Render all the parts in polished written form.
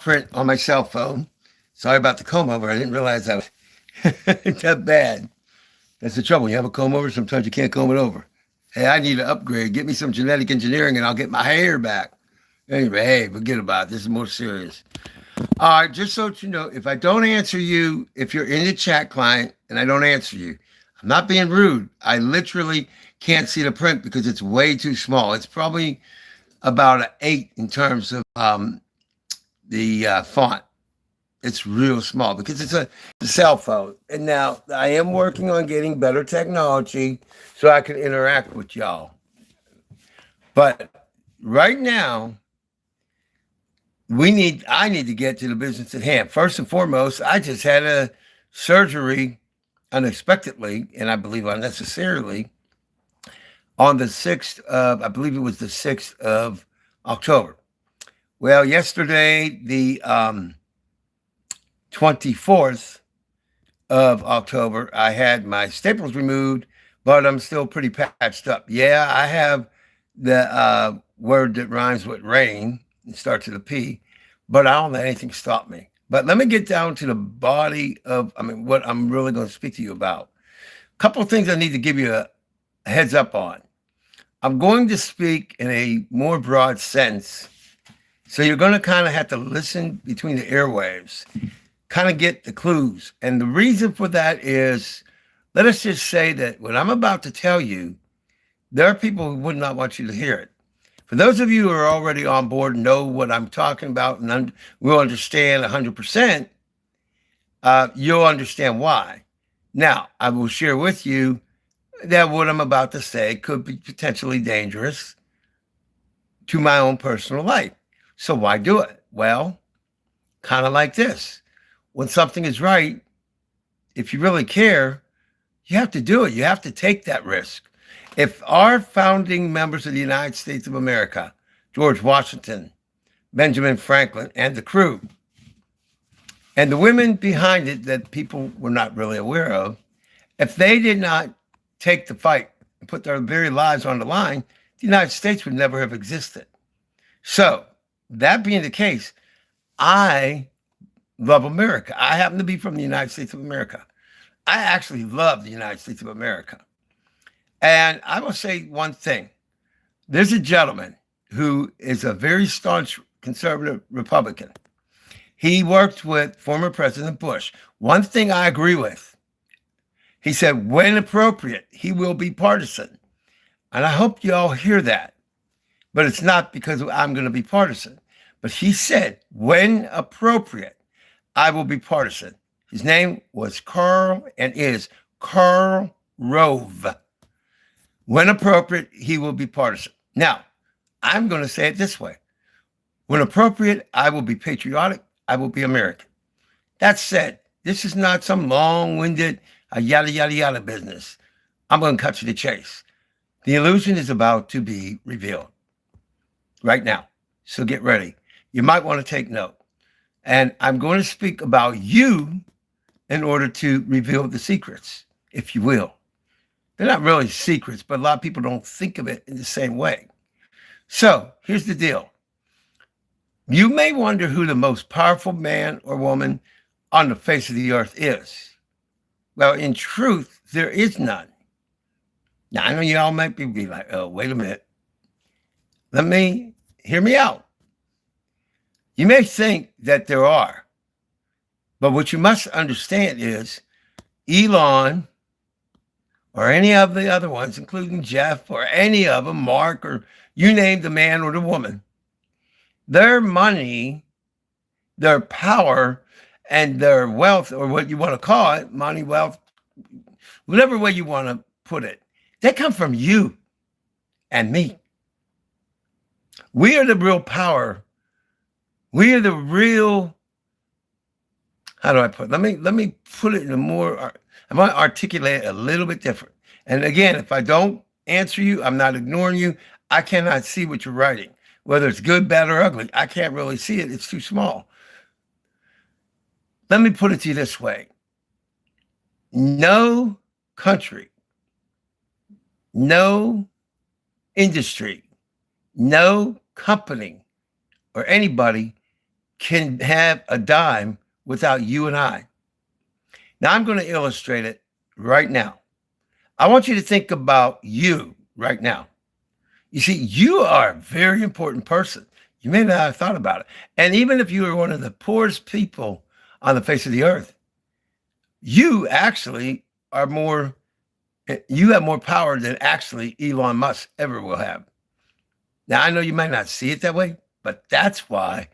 print on my cell phone. Sorry about the comb over. I didn't realize that was that bad. That's the trouble. You have a comb over, sometimes you can't comb it over. Hey, I need an upgrade. Get me some genetic engineering and I'll get my hair back. Anyway, hey, forget about it. This is more serious. All right, just so you know, if I don't answer you, if you're in the chat client and I don't answer you, I'm not being rude. I literally can't see the print because it's way too small. It's probably about an 8 in terms of the font. It's real small because it's a cell phone. And now I am working on getting better technology so I can interact with y'all. But right now, I need to get to the business at hand. First and foremost, I just had a surgery unexpectedly, and I believe unnecessarily, on the 6th of, I believe it was the 6th of October. Well, yesterday, the 24th of October, I had my staples removed, but I'm still pretty patched up. Yeah, I have the word that rhymes with rain and starts with a P, but I don't let anything stop me. But let me get down to the body of, what I'm really going to speak to you about. A couple of things I need to give you a heads up on. I'm going to speak in a more broad sense. So you're going to kind of have to listen between the airwaves, kind of get the clues. And the reason for that is, let us just say that what I'm about to tell you, there are people who would not want you to hear it. For those of you who are already on board and know what I'm talking about and will understand 100%, you'll understand why. Now, I will share with you that what I'm about to say could be potentially dangerous to my own personal life. So why do it? Well, kind of like this. When something is right, if you really care, you have to do it. You have to take that risk. If our founding members of the United States of America, George Washington, Benjamin Franklin, and the crew, and the women behind it that people were not really aware of, if they did not take the fight and put their very lives on the line, the United States would never have existed. So, that being the case, I love America. I happen to be from the United States of America. I actually love the United States of America. And I will say one thing. There's a gentleman who is a very staunch conservative Republican. He worked with former President Bush. One thing I agree with, he said, when appropriate, he will be partisan. And I hope you all hear that. But it's not because I'm going to be partisan. But he said, when appropriate, I will be partisan. His name was Karl and is Karl Rove. When appropriate, he will be partisan. Now, I'm going to say it this way. When appropriate, I will be patriotic. I will be American. That said, this is not some long-winded yada, yada, yada business. I'm going to cut to the chase. The illusion is about to be revealed right now. So get ready. You might want to take note. And I'm going to speak about you in order to reveal the secrets, if you will. They're not really secrets, but a lot of people don't think of it in the same way. So here's the deal. You may wonder who the most powerful man or woman on the face of the earth is. Well, in truth, there is none. Now, I know y'all might be like, oh, wait a minute. Hear me out. You may think that there are, but what you must understand is Elon or any of the other ones, including Jeff or any of them, Mark, or you name the man or the woman, their money, their power, and their wealth, or what you want to call it, money, wealth, whatever way you want to put it, they come from you and me. We are the real power. We are the real, how do I put it? Let me put it in a more, I want to articulate it a little bit different. And again, if I don't answer you, I'm not ignoring you. I cannot see what you're writing, whether it's good, bad, or ugly. I can't really see it. It's too small. Let me put it to you this way. No country, no industry, no company, or anybody can have a dime without you and I. Now, I'm going to illustrate it right now. I want you to think about you right now. You see, you are a very important person. You may not have thought about it. And even if you were one of the poorest people on the face of the earth, you actually are more, you have more power than actually Elon Musk ever will have. Now, I know you might not see it that way, but that's why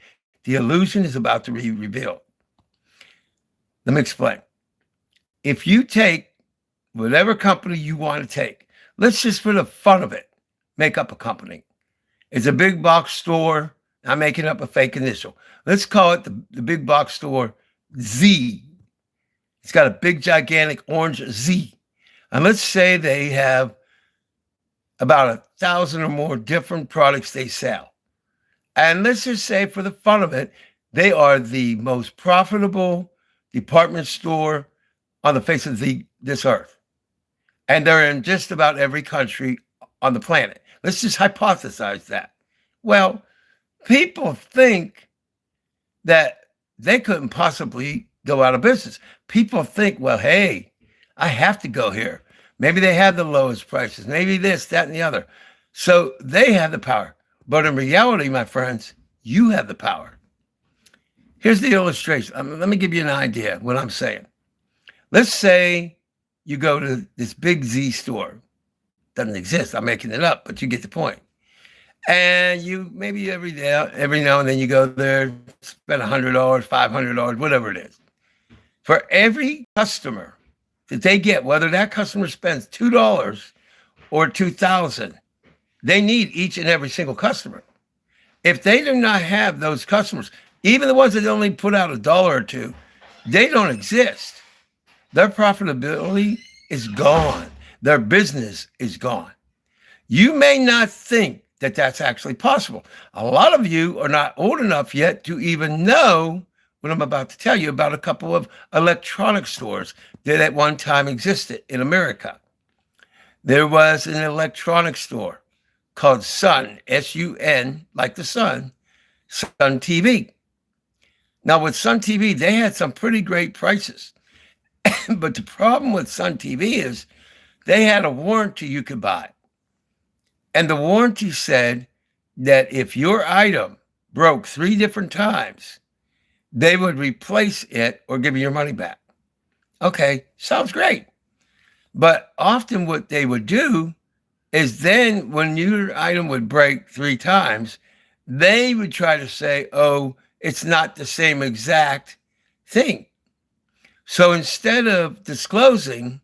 the illusion is about to be revealed. Let me explain. If you take whatever company you want to take, let's just for the fun of it, make up a company. It's a big box store. I'm making up a fake initial. Let's call it the big box store Z. It's got a big, gigantic orange Z. And let's say they have about 1,000 or more different products they sell. And let's just say, for the fun of it, they are the most profitable department store on the face of this earth. And they're in just about every country on the planet. Let's just hypothesize that. Well, people think that they couldn't possibly go out of business. People think, well, hey, I have to go here. Maybe they have the lowest prices. Maybe this, that, and the other. So they have the power. But in reality, my friends, you have the power. Here's the illustration. Let me give you an idea of what I'm saying. Let's say you go to this big Z store. Doesn't exist. I'm making it up, but you get the point. And you maybe every now and then you go there, spend $100, $500, whatever it is. For every customer that they get, whether that customer spends $2 or $2,000, they need each and every single customer. If they do not have those customers, even the ones that only put out $1 or $2, they don't exist. Their profitability is gone. Their business is gone. You may not think that that's actually possible. A lot of you are not old enough yet to even know what I'm about to tell you about a couple of electronic stores that at one time existed in America. There was an electronic store called Sun, S-U-N, like the sun, Sun TV. Now with Sun TV, they had some pretty great prices. But the problem with Sun TV is they had a warranty you could buy. And the warranty said that if your item broke 3 different times, they would replace it or give you your money back. Okay, sounds great. But often what they would do is then when your item would break 3 times, they would try to say, oh, it's not the same exact thing. So instead of disclosing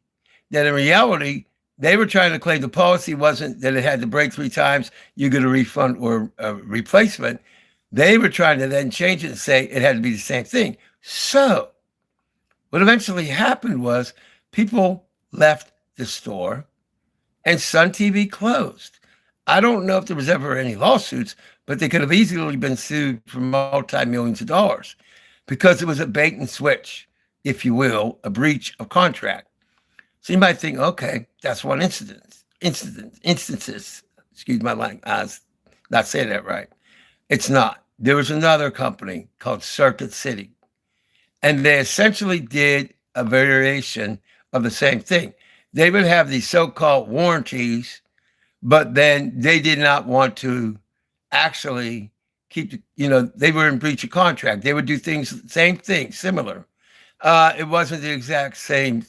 that in reality, they were trying to claim the policy wasn't that it had to break 3 times, you get a refund or a replacement. They were trying to then change it and say it had to be the same thing. So what eventually happened was people left the store and Sun TV closed. I don't know if there was ever any lawsuits, but they could have easily been sued for multi-millions of dollars because it was a bait and switch, if you will, a breach of contract. So you might think, okay, that's one instances, excuse my language, I was not saying that right. It's not. There was another company called Circuit City, and they essentially did a variation of the same thing. They would have these so-called warranties, but then they did not want to actually keep, they were in breach of contract. They would do things, same thing, similar. It wasn't the exact same,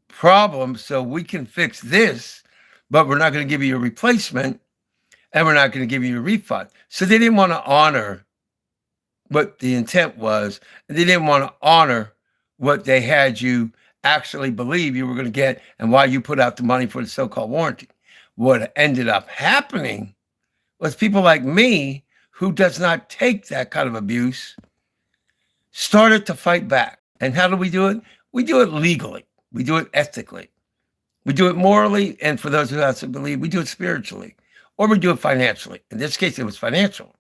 problem. So we can fix this, but we're not going to give you a replacement and we're not going to give you a refund. So they didn't want to honor what the intent was. And they didn't want to honor what they had you actually believe you were going to get and why you put out the money for the so-called warranty. What ended up happening was people like me, who does not take that kind of abuse, started to fight back. And how do we do it? We do it legally. We do it ethically. We do it morally. And for those who have to believe, we do it spiritually, or we do it financially. In this case, it was financial.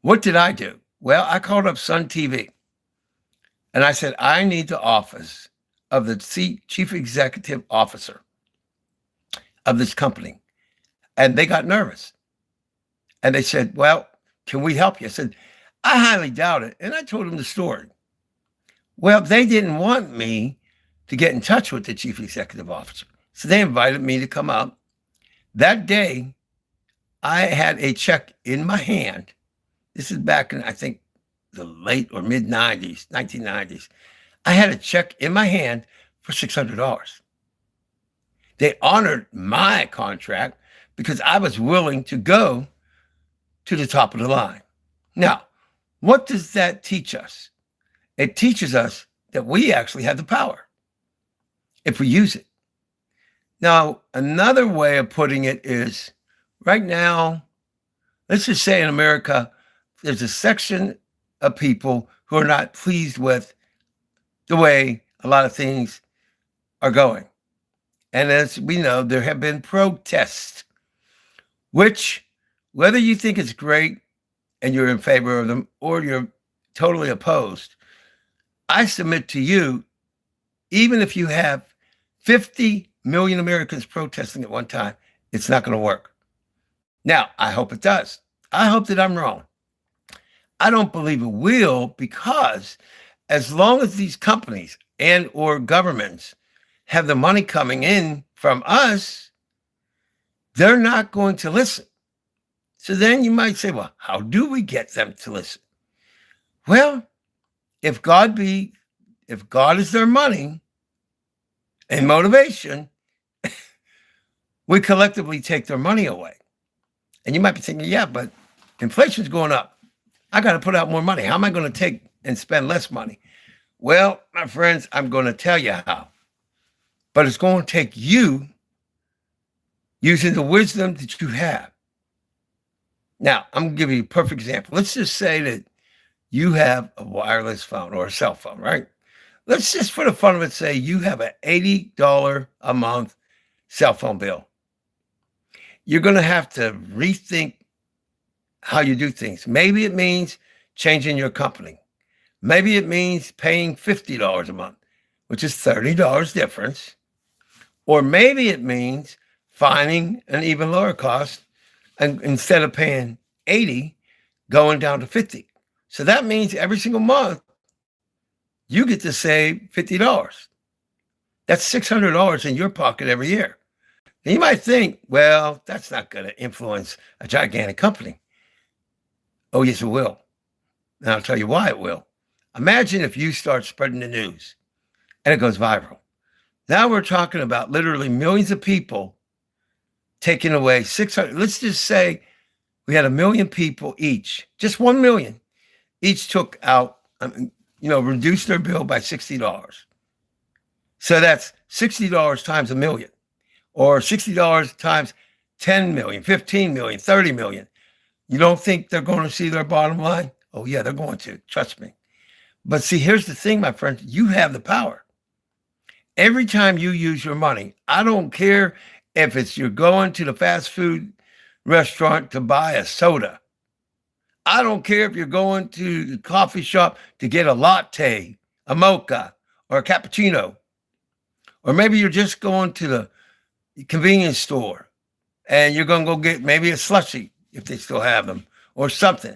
What did I do? Well, I called up Sun TV and I said, I need the office of the chief executive officer of this company. And they got nervous. And they said, well, can we help you? I said, I highly doubt it. And I told him the story. Well, they didn't want me to get in touch with the chief executive officer. So they invited me to come up. That day, I had a check in my hand. This is back in, I think, the late or mid 90s, 1990s. I had a check in my hand for $600. They honored my contract because I was willing to go to the top of the line. Now, what does that teach us? It teaches us that we actually have the power if we use it. Now, another way of putting it is right now, let's just say in America, there's a section of people who are not pleased with the way a lot of things are going. And as we know, there have been protests, which, whether you think it's great and you're in favor of them or you're totally opposed, I submit to you, even if you have 50 million Americans protesting at one time, it's not going to work. Now, I hope it does. I hope that I'm wrong. I don't believe it will, because as long as these companies and or governments have the money coming in from us, they're not going to listen. So then you might say, well, how do we get them to listen? Well, if God is their money and motivation, we collectively take their money away. And you might be thinking, yeah, but inflation's going up. I got to put out more money. How am I going to take and spend less money? Well, my friends, I'm going to tell you how. But it's going to take you using the wisdom that you have. Now, I'm going to give you a perfect example. Let's just say that you have a wireless phone or a cell phone, right? Let's just, for the fun of it, say you have an $80 a month cell phone bill. You're going to have to rethink how you do things. Maybe it means changing your company. Maybe it means paying $50 a month, which is $30 difference. Or maybe it means finding an even lower cost, and instead of paying 80, going down to 50. So that means every single month you get to save $50. That's $600 in your pocket every year. Now you might think, well, that's not going to influence a gigantic company. Oh, yes, it will. And I'll tell you why it will. Imagine if you start spreading the news and it goes viral. Now we're talking about literally millions of people taking away 600. Let's just say we had 1 million people each, just 1 million, each took out, reduced their bill by $60. So that's $60 times 1 million, or $60 times 10 million, 15 million, 30 million. You don't think they're going to see their bottom line? Oh, yeah, they're going to. Trust me. But see, here's the thing, my friends. You have the power. Every time you use your money, I don't care if it's you're going to the fast food restaurant to buy a soda. I don't care if you're going to the coffee shop to get a latte, a mocha, or a cappuccino. Or maybe you're just going to the convenience store and you're going to go get maybe a slushie, if they still have them, or something.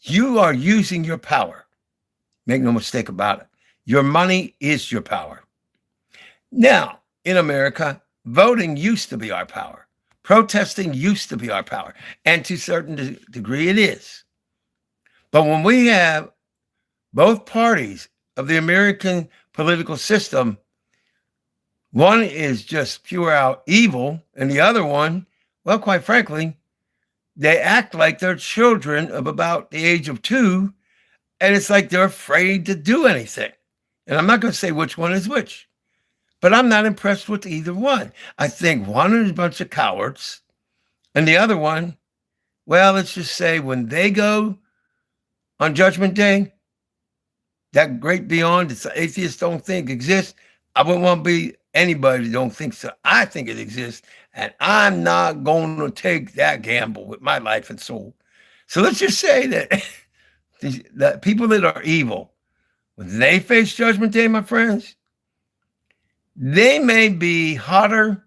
You are using your power. Make no mistake about it. Your money is your power. Now, in America, voting used to be our power. Protesting used to be our power. And to a certain degree, it is. But when we have both parties of the American political system, one is just pure out evil, and the other one, well, quite frankly, they act like they're children of about the age of 2, and it's like they're afraid to do anything. And I'm not going to say which one is which, but I'm not impressed with either one. I think one is a bunch of cowards, and the other one, well, let's just say when they go on Judgment Day, that great beyond that atheists don't think exists, I wouldn't want to be anybody that don't think so. I think it exists, and I'm not going to take that gamble with my life and soul. So let's just say that the people that are evil, when they face Judgment Day, my friends, they may be hotter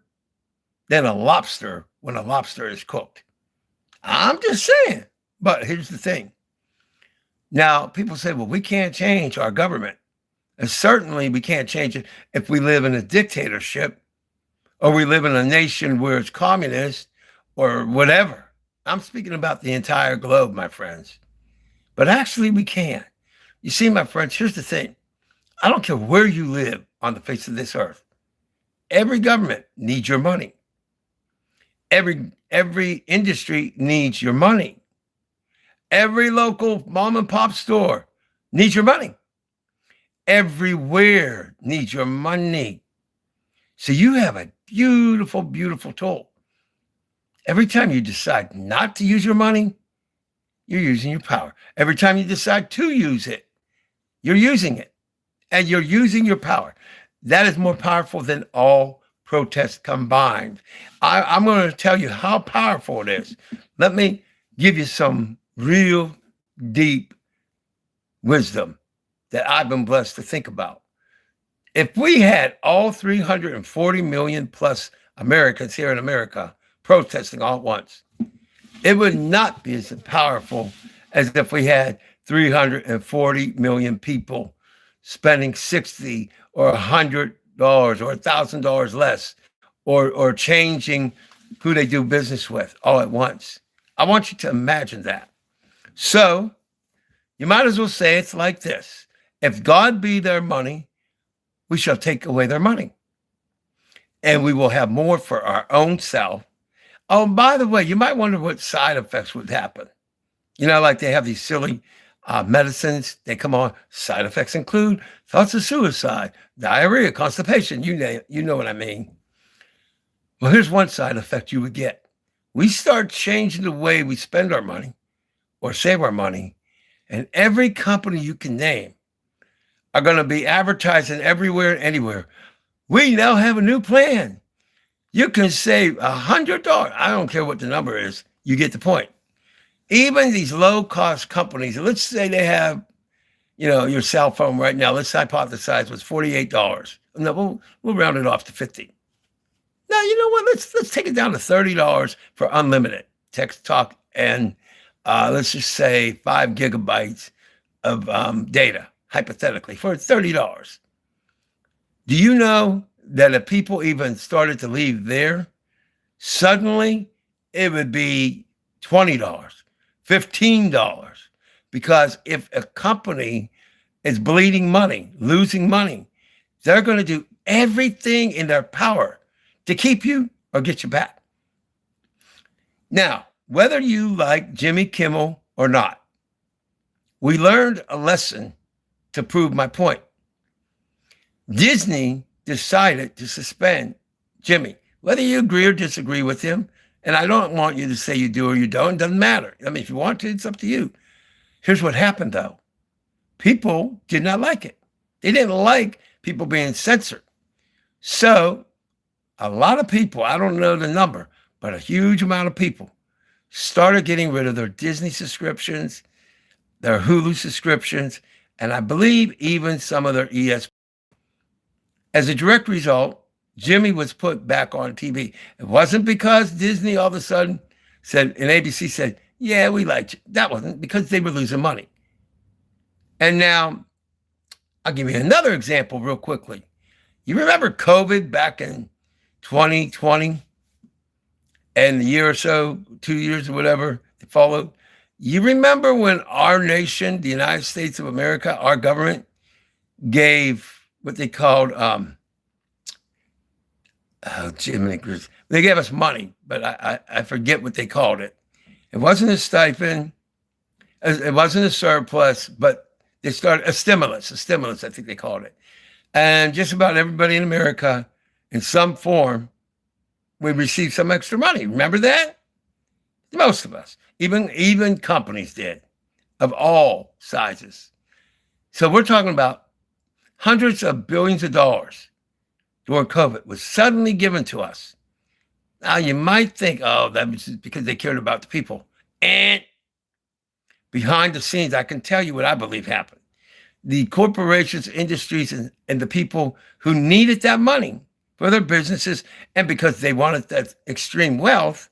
than a lobster when a lobster is cooked. I'm just saying. But here's the thing. Now, people say, well, we can't change our government. And certainly we can't change it if we live in a dictatorship or we live in a nation where it's communist or whatever. I'm speaking about the entire globe, my friends. But actually, we can. You see, my friends, here's the thing. I don't care where you live on the face of this earth. Every government needs your money. Every industry needs your money. Every local mom and pop store needs your money. Everywhere needs your money. So you have a beautiful, beautiful tool. Every time you decide not to use your money, you're using your power. Every time you decide to use it, you're using it. And you're using your power. That is more powerful than all protests combined. I'm going to tell you how powerful it is. Let me give you some real deep wisdom that I've been blessed to think about. If we had all 340 million plus Americans here in America protesting all at once, it would not be as powerful as if we had 340 million people spending $60 or $100 or $1,000 less or changing who they do business with all at once. I want you to imagine that. So you might as well say it's like this. If God be their money, we shall take away their money. And we will have more for our own self. Oh, by the way, you might wonder what side effects would happen. You know, like they have these silly medicines. They come on. Side effects include thoughts of suicide, diarrhea, constipation. You know what I mean. Well, here's one side effect you would get. We start changing the way we spend our money or save our money. And every company you can name are going to be advertising everywhere and anywhere. We now have a new plan. You can save $100. I don't care what the number is. You get the point. Even these low-cost companies, let's say they have, your cell phone right now, let's hypothesize was $48. No, we'll round it off to 50. Now, you know what? Let's take it down to $30 for unlimited text, talk, and let's just say 5 gigabytes of data, hypothetically, for $30. Do you know that if people even started to leave there, suddenly it would be $20, $15? Because if a company is bleeding money, losing money, they're going to do everything in their power to keep you or get you back. Now, whether you like Jimmy Kimmel or not, we learned a lesson to prove my point. Disney decided to suspend Jimmy, whether you agree or disagree with him. And I don't want you to say you do or you don't. It doesn't matter. I mean, if you want to, it's up to you. Here's what happened, though. People did not like it. They didn't like people being censored. So a lot of people, I don't know the number, but a huge amount of people started getting rid of their Disney subscriptions, their Hulu subscriptions, and I believe even some of their ESPN. As a direct result, Jimmy was put back on TV. It wasn't because Disney all of a sudden said, and ABC said, yeah, we liked you. That wasn't because they were losing money. And now I'll give you another example real quickly. You remember COVID back in 2020 and the year or so, 2 years or whatever that followed? You remember when our nation, the United States of America, our government, gave what they called, they gave us money, but I forget what they called it. It wasn't a stipend. It wasn't a surplus, but they started a stimulus, I think they called it. And just about everybody in America, in some form, we received some extra money. Remember that? Most of us, even companies did, of all sizes. So we're talking about hundreds of billions of dollars during COVID was suddenly given to us. Now you might think, oh, that was because they cared about the people. And behind the scenes, I can tell you what I believe happened. The corporations, industries, and the people who needed that money for their businesses, and because they wanted that extreme wealth,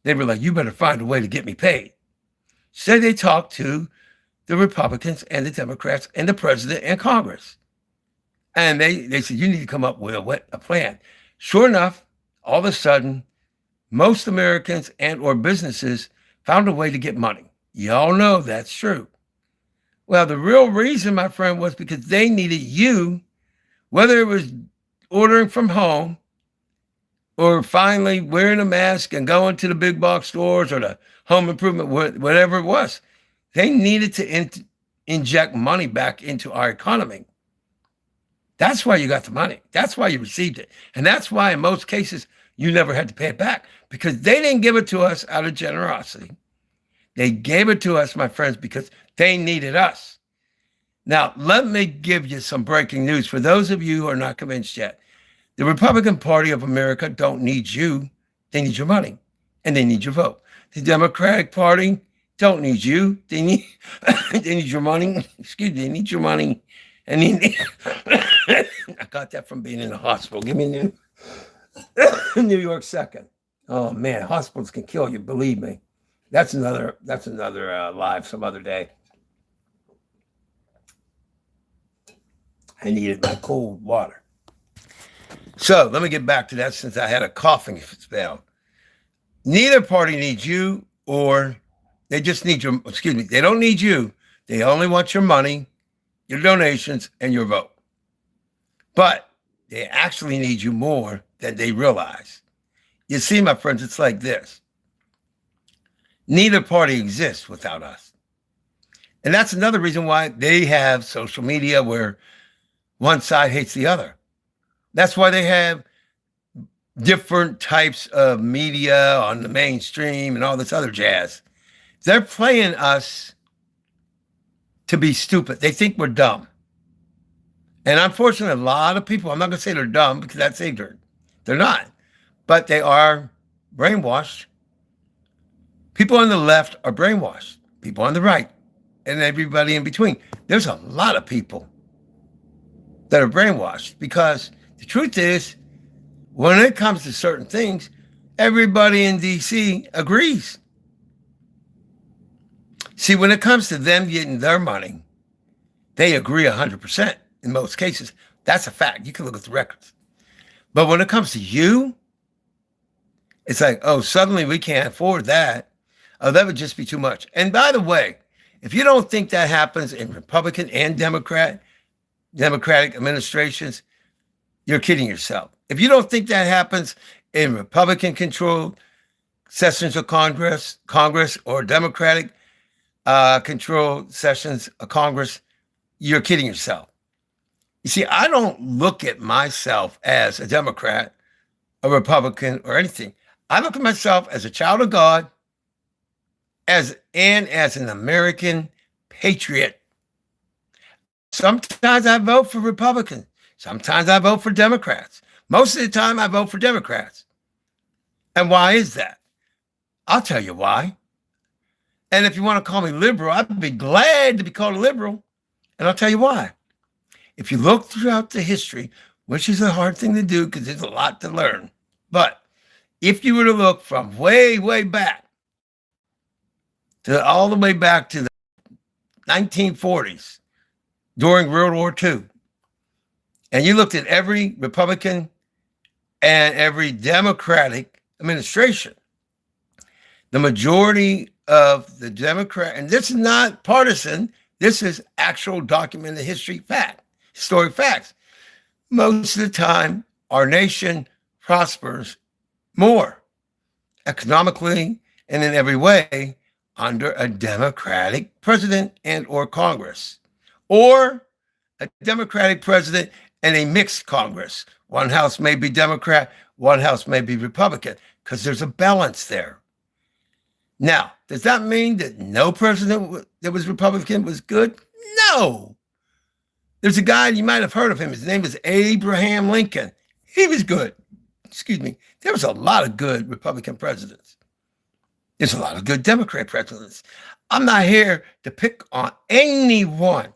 they were like, you better find a way to get me paid. Say they talked to the Republicans and the Democrats and the president and Congress. And they said, you need to come up with a plan. Sure enough, all of a sudden, most Americans and or businesses found a way to get money. Y'all know that's true. Well, the real reason, my friend, was because they needed you, whether it was ordering from home or finally wearing a mask and going to the big box stores or the home improvement, whatever it was. They needed to inject money back into our economy. That's why you got the money. That's why you received it. And that's why in most cases, you never had to pay it back, because they didn't give it to us out of generosity. They gave it to us, my friends, because they needed us. Now, let me give you some breaking news. For those of you who are not convinced yet, the Republican Party of America don't need you. They need your money, and they need your vote. The Democratic Party don't need you. They need your money. Excuse me, they need your money. And I got that from being in the hospital. Give me New York second. Oh man, hospitals can kill you. Believe me. That's another live some other day. I needed my cold water. So let me get back to that, since I had a coughing spell. Neither party needs you, or they just need your, they don't need you. They only want your money, your donations, and your vote. But they actually need you more than they realize. You see, my friends, it's like this. Neither party exists without us. And that's another reason why they have social media where one side hates the other. That's why they have different types of media on the mainstream and all this other jazz. They're playing us to be stupid. They think we're dumb. And unfortunately, a lot of people, I'm not going to say they're dumb because that's ignorant. They're not. But they are brainwashed. People on the left are brainwashed. People on the right and everybody in between. There's a lot of people that are brainwashed, because the truth is, when it comes to certain things, everybody in DC agrees. See, when it comes to them getting their money, they agree 100% in most cases. That's a fact. You can look at the records. But when it comes to you, it's like, oh, suddenly we can't afford that. Oh, that would just be too much. And by the way, if you don't think that happens in Republican and Democratic administrations, you're kidding yourself. If you don't think that happens in Republican-controlled sessions of Congress or Democratic controlled sessions of Congress, you're kidding yourself. You see, I don't look at myself as a Democrat, a Republican, or anything. I look at myself as a child of God, as an American patriot. Sometimes I vote for Republicans. Sometimes I vote for Democrats. Most of the time I vote for Democrats. And why is that? I'll tell you why. And if you want to call me liberal, I'd be glad to be called a liberal. And I'll tell you why. If you look throughout the history, which is a hard thing to do because there's a lot to learn. But if you were to look from way, way back to all the way back to the 1940s, during World War II, and you looked at every Republican and every Democratic administration, the majority of the Democrat, and this is not partisan, this is actual documented history fact, historic facts. Most of the time, our nation prospers more economically and in every way under a Democratic president and or Congress, or a Democratic president and a mixed Congress. One house may be Democrat, one house may be Republican, because there's a balance there. Now, does that mean that no president that was Republican was good? No. There's a guy, you might have heard of him. His name is Abraham Lincoln. He was good. Excuse me. There was a lot of good Republican presidents. There's a lot of good Democrat presidents. I'm not here to pick on anyone.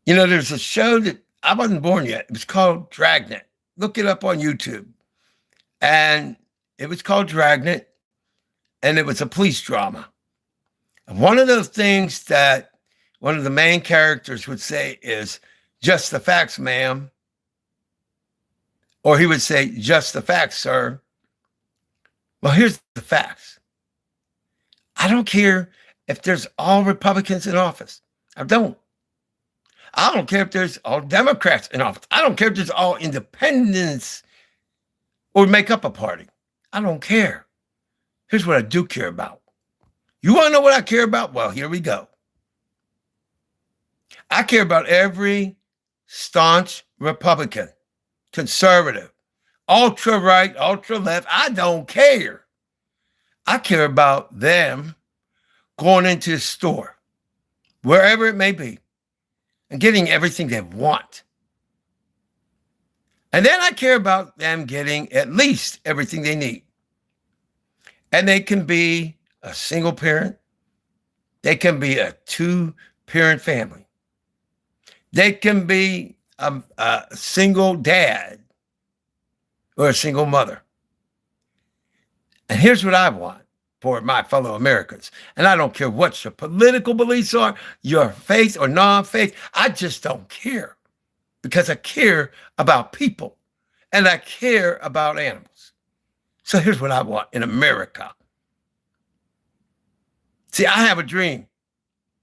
You know, there's a show that I wasn't born yet. It was called Dragnet. Look it up on YouTube. And it was called Dragnet. And it was a police drama. And one of those things that one of the main characters would say is, just the facts, ma'am. Or he would say, just the facts, sir. Well, here's the facts. I don't care if there's all Republicans in office. I don't. I don't care if there's all Democrats in office. I don't care if there's all independents or make up a party. I don't care. Here's what I do care about. You want to know what I care about? Well, here we go. I care about every staunch Republican, conservative, ultra right, ultra left. I don't care. I care about them going into the store, wherever it may be, and getting everything they want. And then I care about them getting at least everything they need. And they can be a single parent. They can be a two-parent family. They can be a single dad or a single mother. And here's what I want for my fellow Americans. And I don't care what your political beliefs are, your faith or non-faith. I just don't care, because I care about people and I care about animals. So here's what I want in America. See, I have a dream,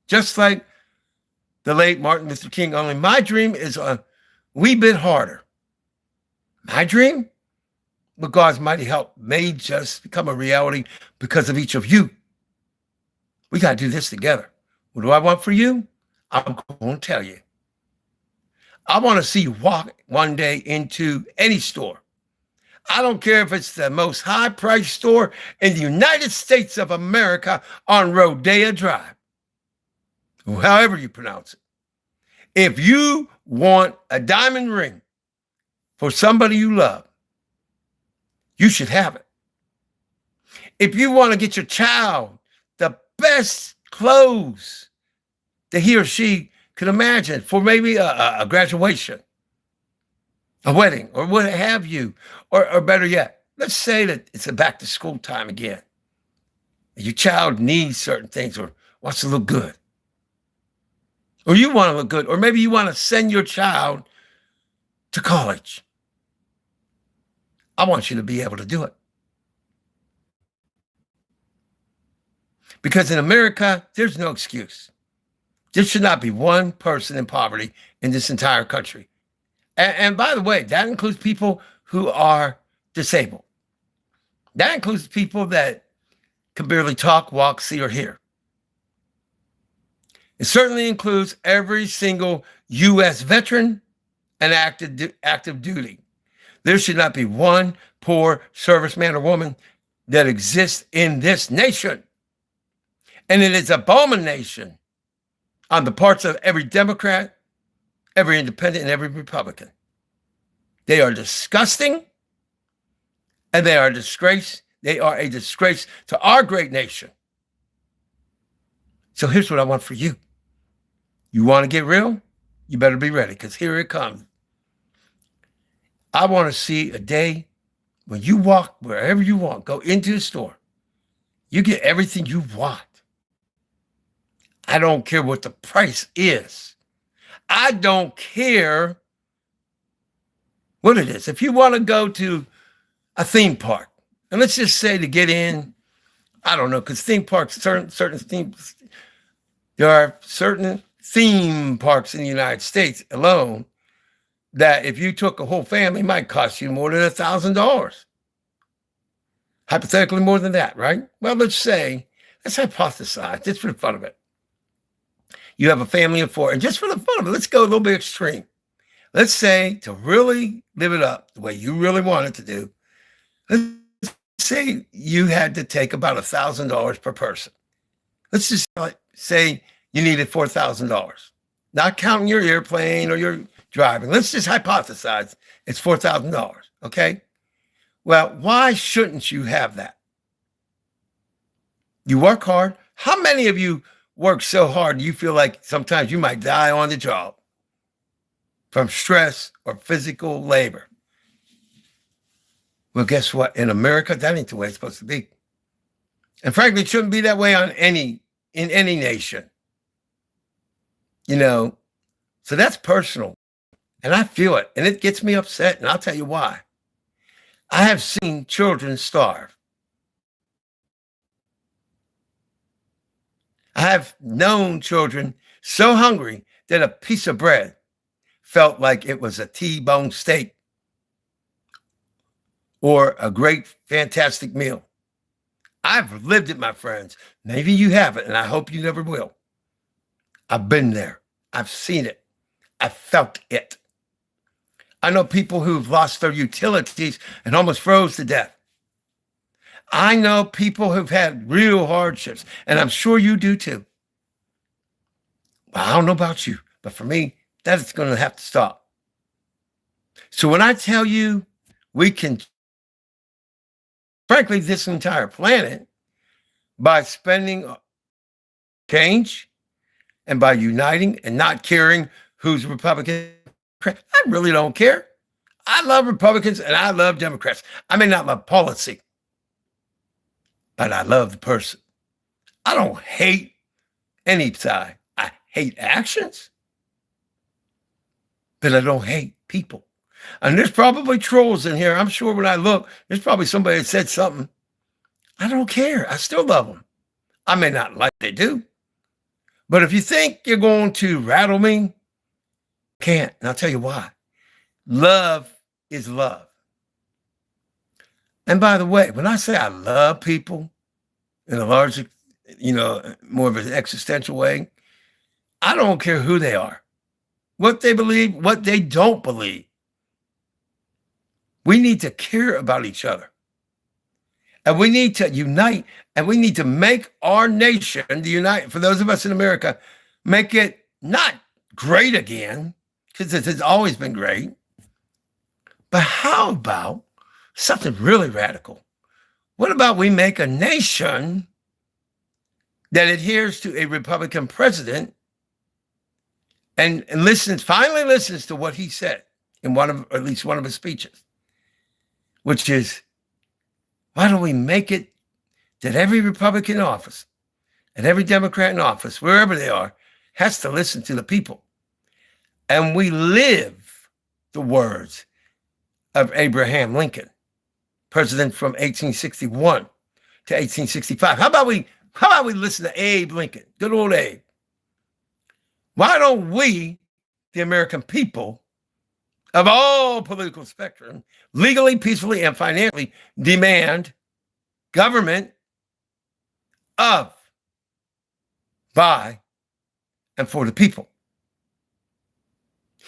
just like the late Martin Luther King, only my dream is a wee bit harder. My dream, with God's mighty help, may just become a reality because of each of you. We got to do this together. What do I want for you? I'm going to tell you. I want to see you walk one day into any store. I don't care if it's the most high-priced store in the United States of America on Rodeo Drive, however you pronounce it. If you want a diamond ring for somebody you love, you should have it. If you want to get your child the best clothes that he or she could imagine for maybe a graduation, a wedding, or what have you, or better yet, let's say that it's a back to school time again. Your child needs certain things or wants to look good. Or you want to look good, or maybe you want to send your child to college. I want you to be able to do it. Because in America, there's no excuse. There should not be one person in poverty in this entire country. And by the way, that includes people who are disabled. That includes people that can barely talk, walk, see, or hear. It certainly includes every single U.S. veteran and active duty. There should not be one poor serviceman or woman that exists in this nation. And it is an abomination on the parts of every Democrat, every independent, and every Republican. They are disgusting, and they are a disgrace. They are a disgrace to our great nation. So here's what I want for you. You want to get real? You better be ready, because here it comes. I want to see a day when you walk wherever you want, go into the store, you get everything you want. I don't care what the price is. I don't care what it is. If you want to go to a theme park, and let's just say to get in, I don't know, because theme parks, certain themes, there are certain theme parks in the United States alone that if you took a whole family, might cost you more than $1,000. Hypothetically, more than that, right? Well, let's hypothesize, just for the fun of it. You have a family of 4, and just for the fun of it, let's go a little bit extreme. Let's say, to really live it up the way you really want it to do, let's say you had to take about $1,000 per person. Let's just say you needed $4,000, not counting your airplane or your driving. Let's just hypothesize it's $4,000, okay? Well, why shouldn't you have that? You work hard. How many of you work so hard you feel like sometimes you might die on the job from stress or physical labor? Well, guess what? In America, that ain't the way it's supposed to be. And frankly, it shouldn't be that way on any in any nation. You know, so that's personal. And I feel it. And it gets me upset. And I'll tell you why. I have seen children starve. I have known children so hungry that a piece of bread felt like it was a T-bone steak or a great, fantastic meal. I've lived it, my friends. Maybe you haven't, and I hope you never will. I've been there. I've seen it. I've felt it. I know people who've lost their utilities and almost froze to death. I know people who've had real hardships, and I'm sure you do too. I don't know about you, but for me, that's going to have to stop. So when I tell you we can, frankly, this entire planet by spending change and by uniting and not caring who's Republican, I really don't care. I love Republicans and I love Democrats. I may not love policy, but I love the person. I don't hate any side. I hate actions, but I don't hate people. And there's probably trolls in here. I'm sure when I look, there's probably somebody that said something. I don't care. I still love them. I may not like what they do. But if you think you're going to rattle me, can't. And I'll tell you why. Love is love. And by the way, when I say I love people in a larger, more of an existential way, I don't care who they are, what they believe, what they don't believe. We need to care about each other. And we need to unite, and we need to make our nation, for those of us in America, make it not great again, because it has always been great. But how about something really radical? What about we make a nation that adheres to a Republican president and finally listens to what he said in at least one of his speeches, which is, why don't we make it that every Republican in office and every Democrat in office, wherever they are, has to listen to the people? And we live the words of Abraham Lincoln, president from 1861 to 1865. How about we listen to Abe Lincoln, good old Abe? Why don't we, the American people of all political spectrum, legally, peacefully, and financially demand government of, by, and for the people?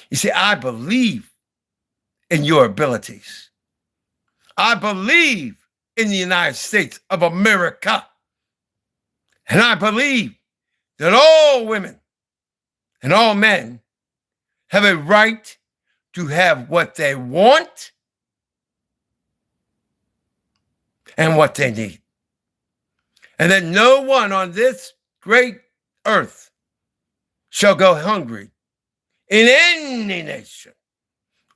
You see, I believe in your abilities. I believe in the United States of America. And I believe that all women and all men have a right to have what they want and what they need. And that no one on this great earth shall go hungry in any nation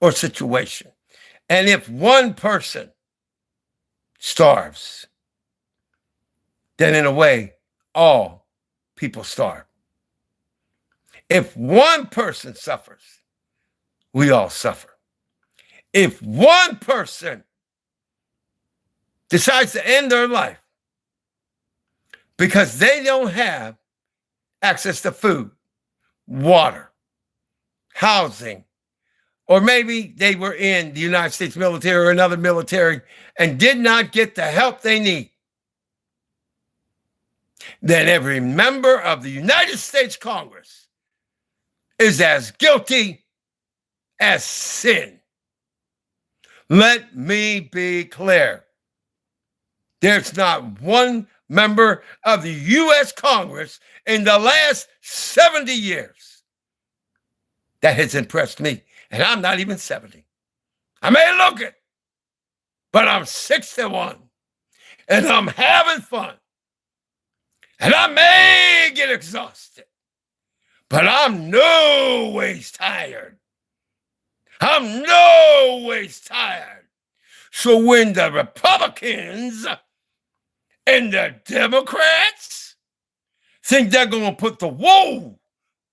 or situation. And if one person starves, then in a way, all people starve. If one person suffers, we all suffer. If one person decides to end their life because they don't have access to food, water, housing, or maybe they were in the United States military or another military and did not get the help they need, then every member of the United States Congress is as guilty as sin. Let me be clear. There's not one member of the U.S. Congress in the last 70 years that has impressed me. And I'm not even 70. I may look it, but I'm 61. And I'm having fun. And I may get exhausted, but I'm no ways tired. I'm no ways tired. So when the Republicans and the Democrats think they're going to put the wool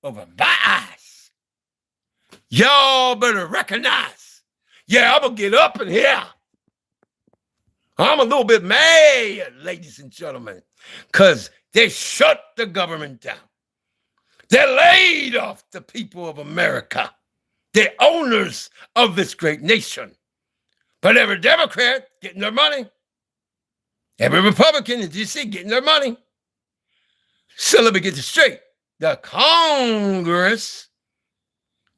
over my eyes. Y'all better recognize. Yeah, I'm going to get up in here. I'm a little bit mad, ladies and gentlemen, because they shut the government down. They laid off the people of America, the owners of this great nation. But every Democrat getting their money. Every Republican in D.C. getting their money. So let me get this straight. The Congress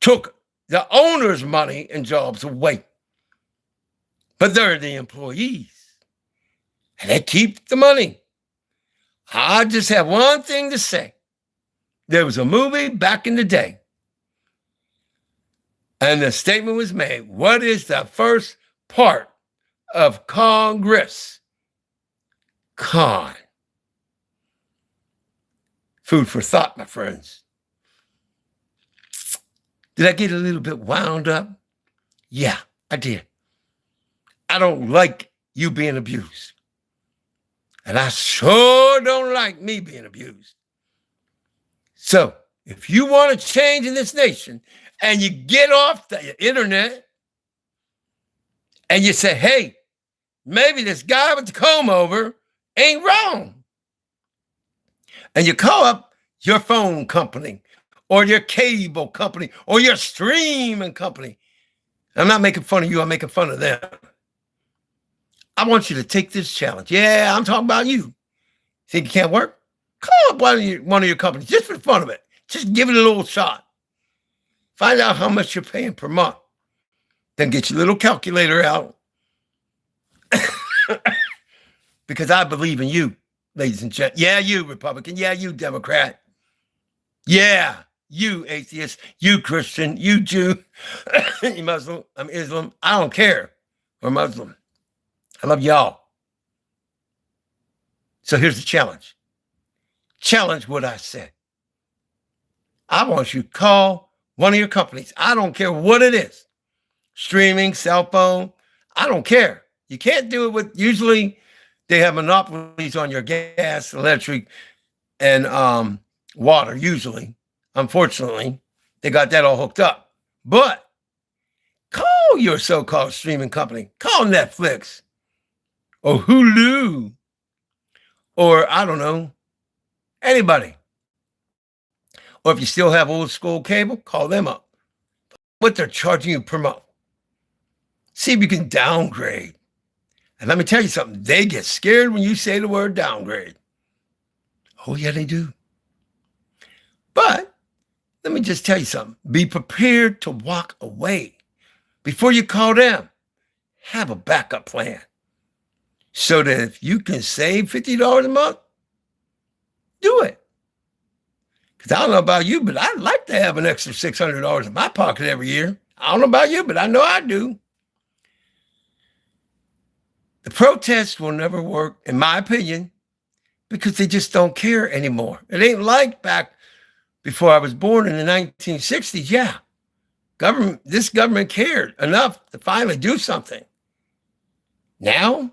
took the owners' money and jobs away. But they're the employees. And they keep the money. I just have one thing to say. There was a movie back in the day. And the statement was made. What is the first part of Congress? Con. Food for thought, my friends. Did I get a little bit wound up? Yeah, I did. I don't like you being abused. And I sure don't like me being abused. So, if you want to change in this nation and you get off the internet and you say, hey, maybe this guy with the comb over ain't wrong. And you call up your phone company or your cable company or your streaming company. I'm not making fun of you. I'm making fun of them. I want you to take this challenge. Yeah, I'm talking about you. Think you can't work? Call up one of your companies just for the fun of it. Just give it a little shot. Find out how much you're paying per month. Then get your little calculator out. Because I believe in you, ladies and gentlemen. Yeah, you Republican. Yeah, you Democrat. Yeah, you atheist. You Christian. You Jew. You Muslim. I'm Islam. I don't care. Or Muslim. I love y'all. So here's the challenge. Challenge what I said. I want you to call one of your companies. I don't care what it is. Streaming, cell phone. I don't care. You can't do it with, usually they have monopolies on your gas, electric, and water, usually. Unfortunately, they got that all hooked up. But call your so-called streaming company. Call Netflix or Hulu or, I don't know, anybody. Or if you still have old school cable, call them up. What they're charging you per month. See if you can downgrade. And let me tell you something. They get scared when you say the word downgrade. Oh, yeah, they do. But let me just tell you something. Be prepared to walk away. Before you call them, have a backup plan. So that if you can save $50 a month, do it. Because I don't know about you, but I'd like to have an extra $600 in my pocket every year. I don't know about you, but I know I do. The protests will never work, in my opinion, because they just don't care anymore. It ain't like back before I was born in the 1960s. Yeah, this government cared enough to finally do something. Now,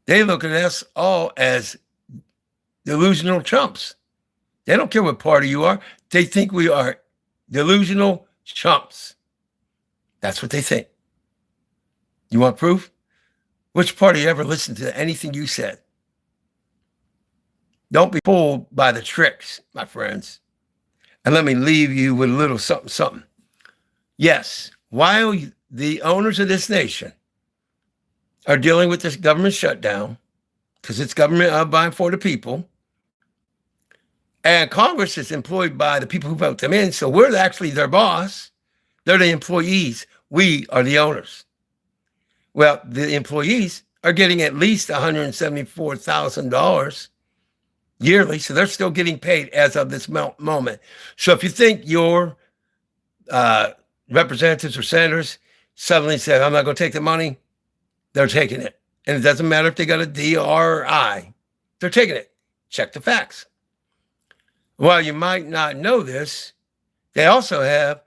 they look at us all as delusional chumps. They don't care what party you are. They think we are delusional chumps. That's what they think. You want proof? Which party ever listened to anything you said? Don't be fooled by the tricks, my friends. And let me leave you with a little something, something. Yes, while the owners of this nation are dealing with this government shutdown, because it's government by and for the people, and Congress is employed by the people who vote them in, so we're actually their boss. They're the employees. We are the owners. Well, the employees are getting at least $174,000 yearly, so they're still getting paid as of this moment. So if you think your representatives or senators suddenly say, I'm not going to take the money, they're taking it. And it doesn't matter if they got a D or I. They're taking it. Check the facts. While you might not know this, they also have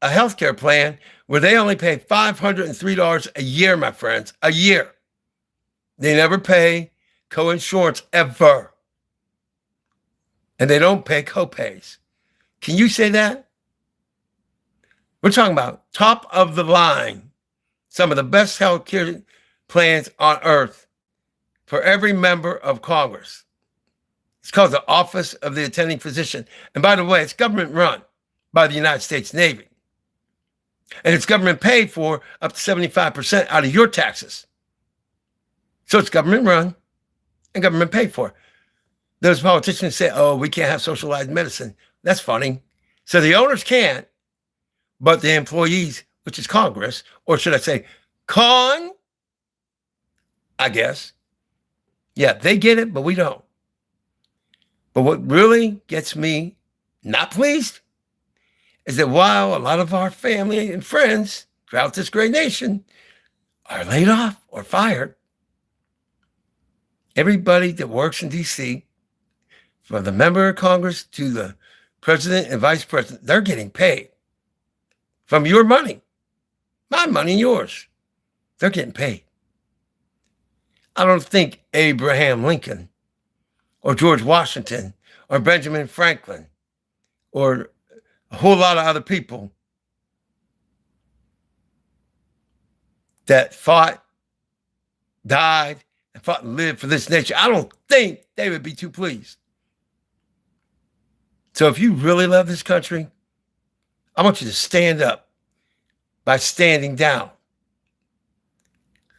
a healthcare plan where they only pay $503 a year, my friends, a year. They never pay co-insurance ever. and they don't pay copays. Can you say that? We're talking about top of the line, some of the best health care plans on earth for every member of Congress. It's called the Office of the Attending Physician. And by the way, it's government run by the United States Navy. And it's government paid for up to 75% out of your taxes. So it's government run and government paid for. Those politicians say, oh, we can't have socialized medicine. That's funny. So the owners can't, but the employees, which is Congress, or should I say, I guess. Yeah, they get it, but we don't. But what really gets me not pleased is that while a lot of our family and friends throughout this great nation are laid off or fired, everybody that works in D.C., from the member of Congress to the president and vice president, they're getting paid from your money, my money and yours. They're getting paid. I don't think Abraham Lincoln or George Washington or Benjamin Franklin or a whole lot of other people that fought, died, and fought and lived for this nation, I don't think they would be too pleased. So if you really love this country, I want you to stand up by standing down.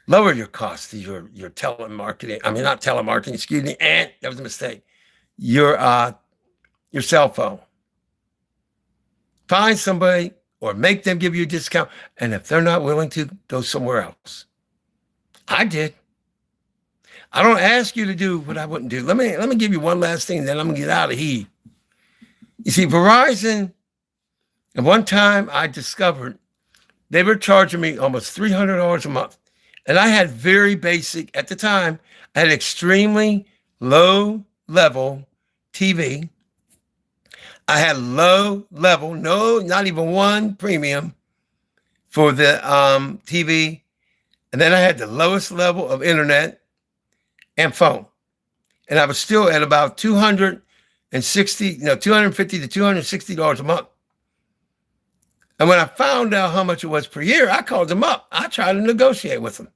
Lower your costs to your telemarketing. I mean, not telemarketing, excuse me. And that was a mistake. Your cell phone. Find somebody or make them give you a discount. And if they're not willing to, go somewhere else. I did. I don't ask you to do what I wouldn't do. Let me give you one last thing, and then I'm gonna get out of here. You see, Verizon, at one time I discovered they were charging me almost $300 a month. And I had very basic, at the time, I had extremely low level TV. I had low level, no, not even one premium for the TV. And then I had the lowest level of internet and phone. And I was still at about $250 to $260 a month. And when I found out how much it was per year, I called them up. I tried to negotiate with them.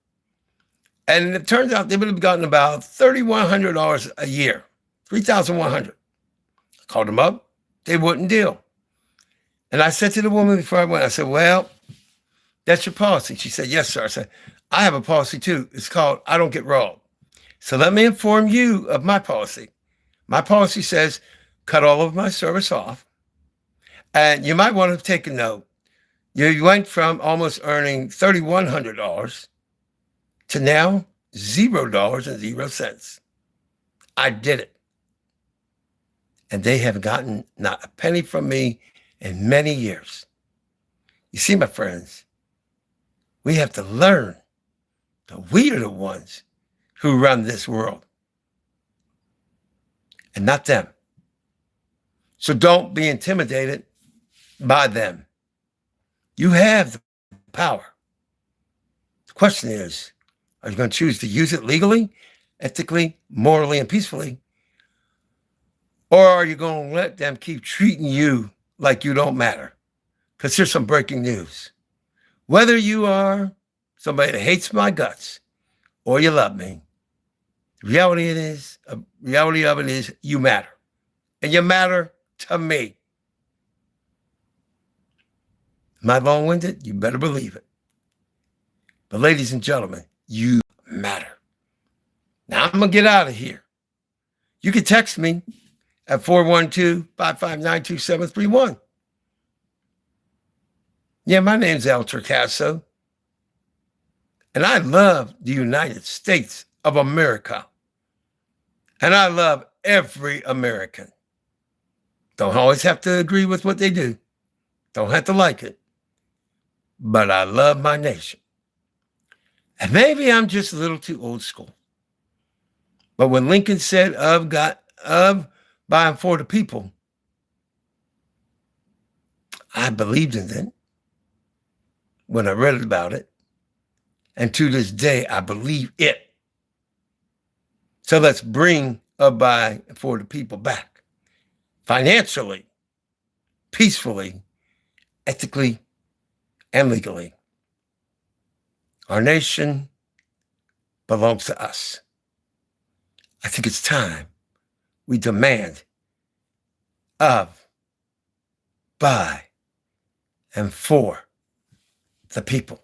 And it turns out they would have gotten about $3,100 a year, $3,100. I called them up. They wouldn't deal. And I said to the woman before I went, I said, well, that's your policy. She said, yes, sir. I said, I have a policy too. It's called I don't get robbed. So let me inform you of my policy. My policy says cut all of my service off. And you might want to take a note. You went from almost earning $3,100 to now $0.00. I did it. And they have gotten not a penny from me in many years. You see, my friends, we have to learn that we are the ones who run this world and not them. So don't be intimidated by them. You have the power. The question is, are you going to choose to use it legally, ethically, morally, and peacefully? Or are you going to let them keep treating you like you don't matter? Because here's some breaking news. Whether you are somebody that hates my guts or you love me, the reality of it is you matter. And you matter to me. Am I long-winded? You better believe it. But ladies and gentlemen, you matter. Now I'm going to get out of here. You can text me at 412-559-2731. Yeah, my name's Torcaso. And I love the United States of America. And I love every American. Don't always have to agree with what they do. Don't have to like it. But I love my nation. And maybe I'm just a little too old school. But when Lincoln said of, by, and for the people, I believed in it when I read about it. And to this day, I believe it. So let's bring of, by, and for the people back. financially, peacefully, ethically, and legally. Our nation belongs to us. I think it's time we demand of, by, and for the people.